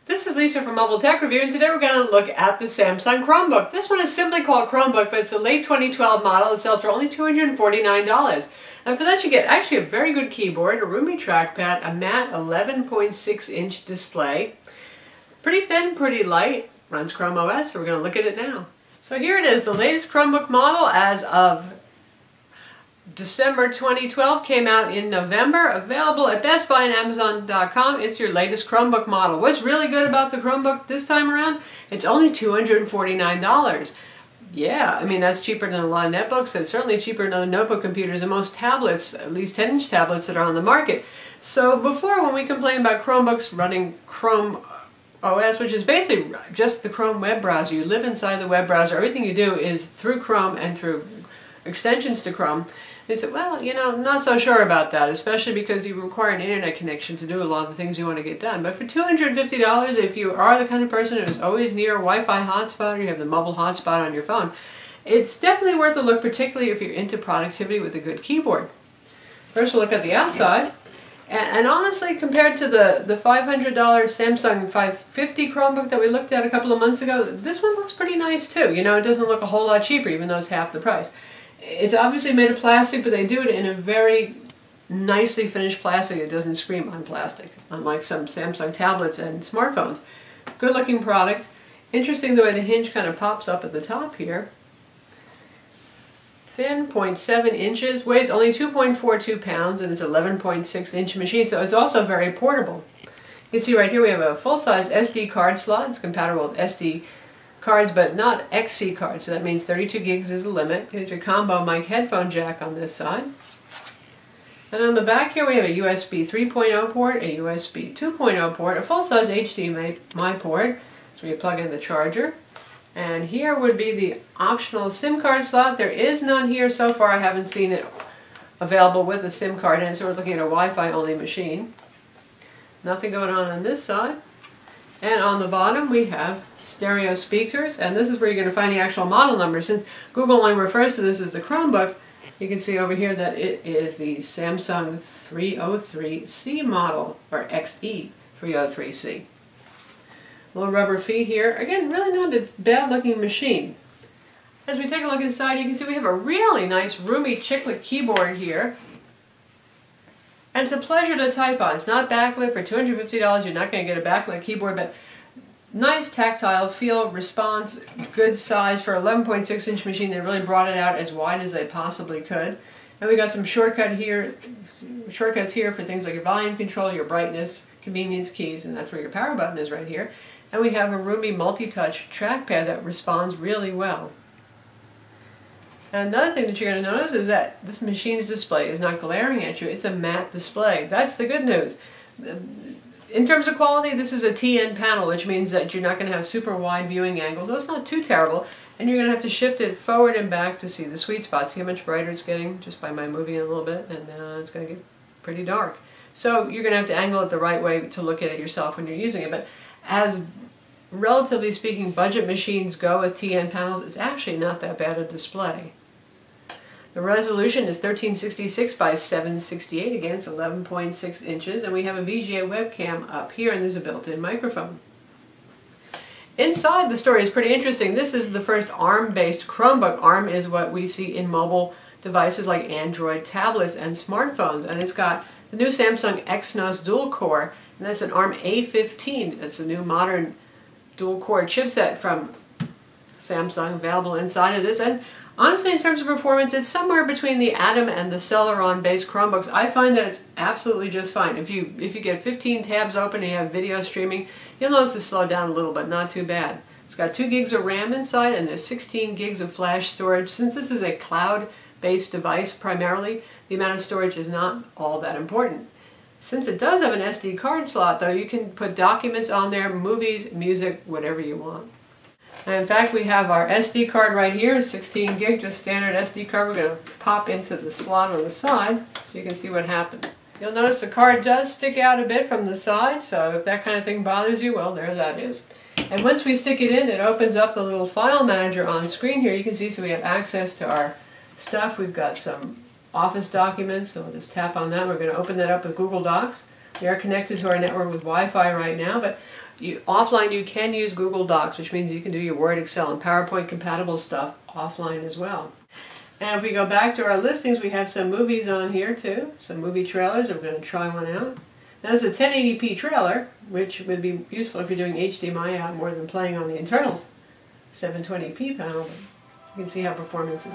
This is Lisa from Mobile Tech Review, and today we're going to look at the Samsung Chromebook. This one is simply called Chromebook, but it's a late 2012 model. It sells for only $249. And for that you get actually a very good keyboard, a roomy trackpad, a matte 11.6-inch display. Pretty thin, pretty light, runs Chrome OS, so we're going to look at it now. So here it is, the latest Chromebook model as of December 2012, came out in November, available at Best Buy and Amazon.com. It's your latest Chromebook model. What's really good about the Chromebook this time around? It's only $249. Yeah, I mean that's cheaper than a lot of netbooks. It's certainly cheaper than other notebook computers and most tablets, at least 10-inch tablets that are on the market. So before, when we complain about Chromebooks running Chrome OS, which is basically just the Chrome web browser, you live inside the web browser, everything you do is through Chrome and through extensions to Chrome. They said, well, you know, not so sure about that, especially because you require an internet connection to do a lot of the things you want to get done. But for $250, if you are the kind of person who's always near a Wi-Fi hotspot or you have the mobile hotspot on your phone, it's definitely worth a look, particularly if you're into productivity with a good keyboard. First we'll look at the outside. And honestly, compared to the $500 Samsung 550 Chromebook that we looked at a couple of months ago, this one looks pretty nice too. You know, it doesn't look a whole lot cheaper, even though it's half the price. It's obviously made of plastic, but they do it in a very nicely finished plastic. It doesn't scream on plastic, unlike some Samsung tablets and smartphones. Good looking product. Interesting the way the hinge kind of pops up at the top here. Thin, 0.7 inches, weighs only 2.42 pounds, and it's an 11.6-inch machine, so it's also very portable. You can see right here we have a full-size SD card slot. It's compatible with SD cards, but not XC cards, so that means 32 gigs is the limit. Here's your combo mic headphone jack on this side. And on the back here we have a USB 3.0 port, a USB 2.0 port, a full-size HDMI port, so you plug in the charger. And here would be the optional SIM card slot. There is none here so far. I haven't seen it available with a SIM card in, so we're looking at a Wi-Fi only machine. Nothing going on this side. And on the bottom we have stereo speakers, and this is where you're going to find the actual model number. Since Google only refers to this as the Chromebook, you can see over here that it is the Samsung 303C model, or XE 303C. Little rubber feet here. Again, really not a bad looking machine. As we take a look inside, you can see we have a really nice roomy chiclet keyboard here. And it's a pleasure to type on. It's not backlit. For $250, you're not going to get a backlit keyboard, but nice tactile feel, response, good size. For an 11.6-inch machine, they really brought it out as wide as they possibly could. And we got some shortcuts here for things like your volume control, your brightness, convenience keys, and that's where your power button is right here. And we have a roomy multi-touch trackpad that responds really well. And another thing that you're going to notice is that this machine's display is not glaring at you. It's a matte display. That's the good news. In terms of quality, this is a TN panel, which means that you're not going to have super wide viewing angles. So it's not too terrible. And you're going to have to shift it forward and back to see the sweet spot. See how much brighter it's getting just by my moving it a little bit, and it's going to get pretty dark. So you're going to have to angle it the right way to look at it yourself when you're using it. But as relatively speaking budget machines go with TN panels, it's actually not that bad a display. The resolution is 1366 by 768, again it's 11.6 inches, and we have a VGA webcam up here, and there's a built-in microphone. Inside the story is pretty interesting. This is the first ARM-based Chromebook. ARM is what we see in mobile devices like Android tablets and smartphones, and it's got the new Samsung Exynos dual-core, and that's an ARM A15. That's a new modern dual-core chipset from Samsung available inside of this. And honestly, in terms of performance, it's somewhere between the Atom and the Celeron-based Chromebooks. I find that it's absolutely just fine. If you get 15 tabs open and you have video streaming, you'll notice it slow down a little, but not too bad. It's got 2 gigs of RAM inside, and there's 16 gigs of flash storage. Since this is a cloud-based device primarily, the amount of storage is not all that important. Since it does have an SD card slot, though, you can put documents on there, movies, music, whatever you want. And in fact, we have our SD card right here, 16 gig, just standard SD card. We're going to pop into the slot on the side so you can see what happened. You'll notice the card does stick out a bit from the side, so if that kind of thing bothers you, well, there that is. And once we stick it in, it opens up the little file manager on screen here. You can see, so we have access to our stuff. We've got some Office documents, so we'll just tap on that. We're going to open that up with Google Docs. We are connected to our network with Wi-Fi right now, but Offline you can use Google Docs, which means you can do your Word, Excel, and PowerPoint compatible stuff offline as well. And if we go back to our listings, we have some movies on here too, some movie trailers. We're going to try one out. Now this is a 1080p trailer, which would be useful if you're doing HDMI out more than playing on the internals 720p panel. But you can see how performance is.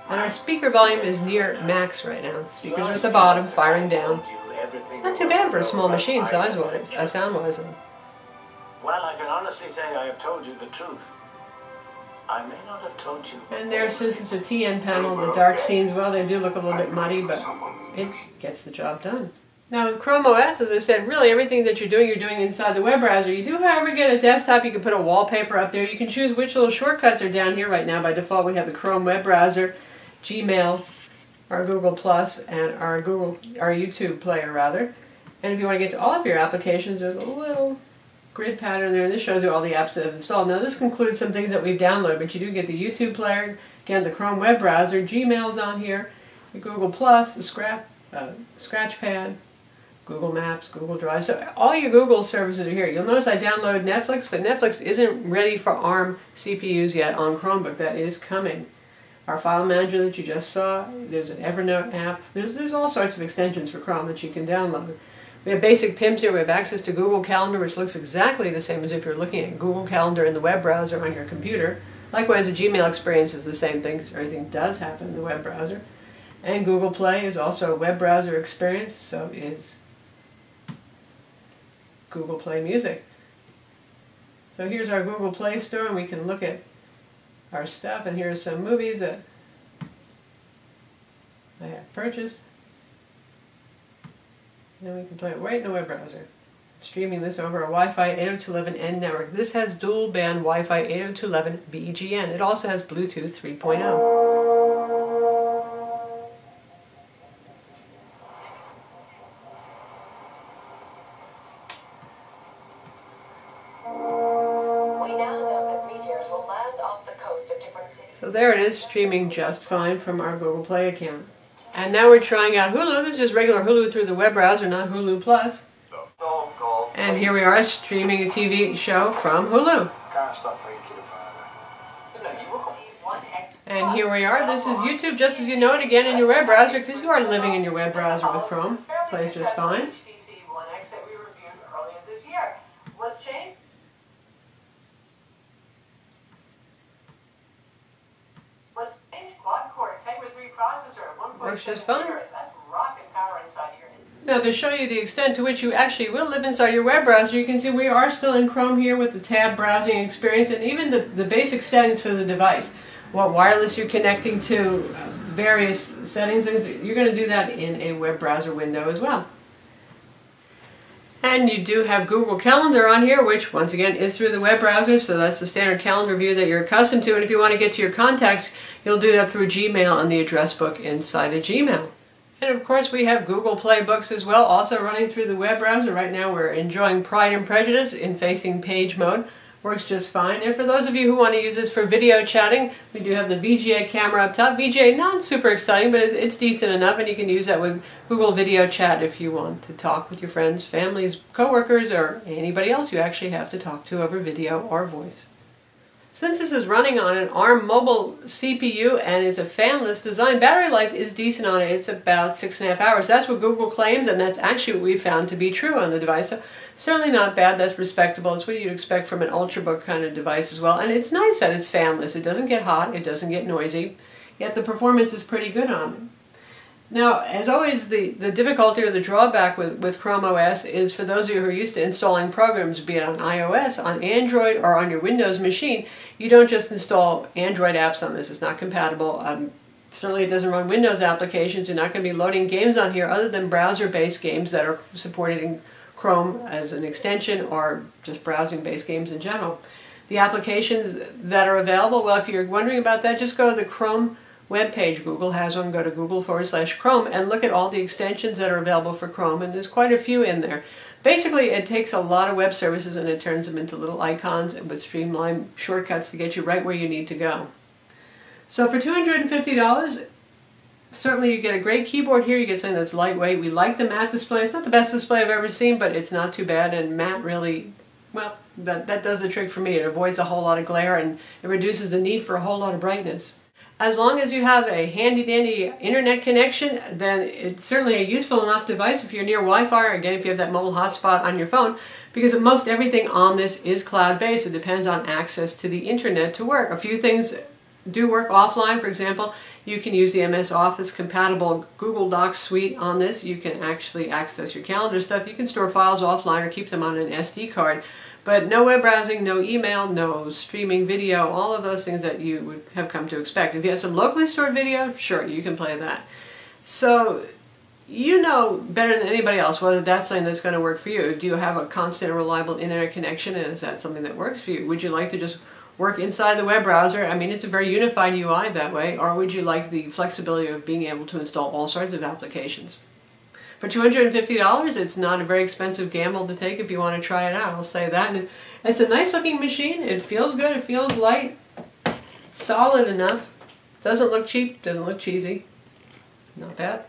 And our speaker volume is near max right now. Speakers are at the bottom, firing down. It's not too bad for a small machine size-wise, sound-wise. Well, I can honestly say I have told you the truth. I may not have told you. And there, since it's a TN panel, the dark scenes, well, they do look a little bit muddy, but it gets the job done. Now with Chrome OS, as I said, really everything that you're doing inside the web browser. You do, however, get a desktop. You can put a wallpaper up there. You can choose which little shortcuts are down here right now. By default, we have the Chrome web browser, Gmail, our Google Plus, and our YouTube player, rather. And if you want to get to all of your applications, there's a little grid pattern there, and this shows you all the apps that have installed. Now this includes some things that we've downloaded, but you do get the YouTube player, again the Chrome web browser, Gmail's on here, the Google Plus, the Scratchpad, Google Maps, Google Drive. So all your Google services are here. You'll notice I downloaded Netflix, but Netflix isn't ready for ARM CPUs yet on Chromebook. That is coming. Our file manager that you just saw, there's an Evernote app. There's all sorts of extensions for Chrome that you can download. We have basic PIMs here. We have access to Google Calendar, which looks exactly the same as if you're looking at Google Calendar in the web browser on your computer. Likewise, the Gmail experience is the same thing, because everything does happen in the web browser. And Google Play is also a web browser experience, so is Google Play Music. So here's our Google Play Store, and we can look at our stuff, and here are some movies that I have purchased. And we can play it right in the web browser. Streaming this over a Wi-Fi 802.11n network. This has dual band Wi-Fi 802.11 BGN. It also has Bluetooth 3.0. So there it is, streaming just fine from our Google Play account. And now we're trying out Hulu. This is just regular Hulu through the web browser, not Hulu Plus. And here we are streaming a TV show from Hulu. And here we are. This is YouTube just as you know it again in your web browser, because you are living in your web browser with Chrome. Plays just fine. Works just fine. Now to show you the extent to which you actually will live inside your web browser, you can see we are still in Chrome here with the tab browsing experience, and even the basic settings for the device. What wireless you're connecting to, various settings, you're going to do that in a web browser window as well. And you do have Google Calendar on here, which once again is through the web browser, so that's the standard calendar view that you're accustomed to. And if you want to get to your contacts, you'll do that through Gmail and the address book inside of Gmail. And of course we have Google Play Books as well, also running through the web browser. Right now we're enjoying Pride and Prejudice in facing page mode. Works just fine. And for those of you who want to use this for video chatting, we do have the VGA camera up top. VGA, not super exciting, but it's decent enough, and you can use that with Google Video Chat if you want to talk with your friends, families, coworkers, or anybody else you actually have to talk to over video or voice. Since this is running on an ARM mobile CPU and it's a fanless design, battery life is decent on it. It's about 6.5 hours. That's what Google claims, and that's actually what we found to be true on the device. So certainly not bad. That's respectable. It's what you'd expect from an Ultrabook kind of device as well. And it's nice that it's fanless. It doesn't get hot. It doesn't get noisy. Yet the performance is pretty good on it. Now, as always, the difficulty or the drawback with Chrome OS is for those of you who are used to installing programs, be it on iOS, on Android, or on your Windows machine, you don't just install Android apps on this. It's not compatible. Certainly it doesn't run Windows applications. You're not going to be loading games on here other than browser-based games that are supported in Chrome as an extension, or just browsing-based games in general. The applications that are available, well, if you're wondering about that, just go to the Chrome web page. Google has one. Go to Google/Chrome and look at all the extensions that are available for Chrome, and there's quite a few in there. Basically, it takes a lot of web services and it turns them into little icons with streamlined shortcuts to get you right where you need to go. So for $250, certainly you get a great keyboard here. You get something that's lightweight. We like the matte display. It's not the best display I've ever seen, but it's not too bad, and matte really well, that does the trick for me. It avoids a whole lot of glare and it reduces the need for a whole lot of brightness. As long as you have a handy-dandy internet connection, then it's certainly a useful enough device if you're near Wi-Fi, or again if you have that mobile hotspot on your phone, because most everything on this is cloud-based. It depends on access to the internet to work. A few things do work offline. For example, you can use the MS Office compatible Google Docs suite on this. You can actually access your calendar stuff. You can store files offline or keep them on an SD card. But no web browsing, no email, no streaming video, all of those things that you would have come to expect. If you have some locally stored video, sure, you can play that. So you know better than anybody else whether that's something that's going to work for you. Do you have a constant and reliable internet connection, and is that something that works for you? Would you like to just work inside the web browser? I mean, it's a very unified UI that way. Or would you like the flexibility of being able to install all sorts of applications? For $250, it's not a very expensive gamble to take if you want to try it out. I'll say that. And it's a nice looking machine. It feels good. It feels light. Solid enough. Doesn't look cheap. Doesn't look cheesy. Not bad.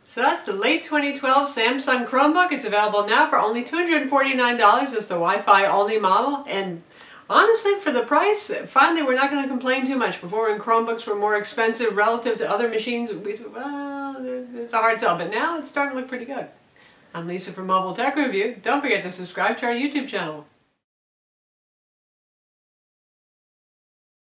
So that's the late 2012 Samsung Chromebook. It's available now for only $249 as the Wi-Fi only model. And honestly, for the price, finally we're not going to complain too much. Before, when Chromebooks were more expensive relative to other machines, we said, well, it's a hard sell. But now it's starting to look pretty good. I'm Lisa from Mobile Tech Review. Don't forget to subscribe to our YouTube channel.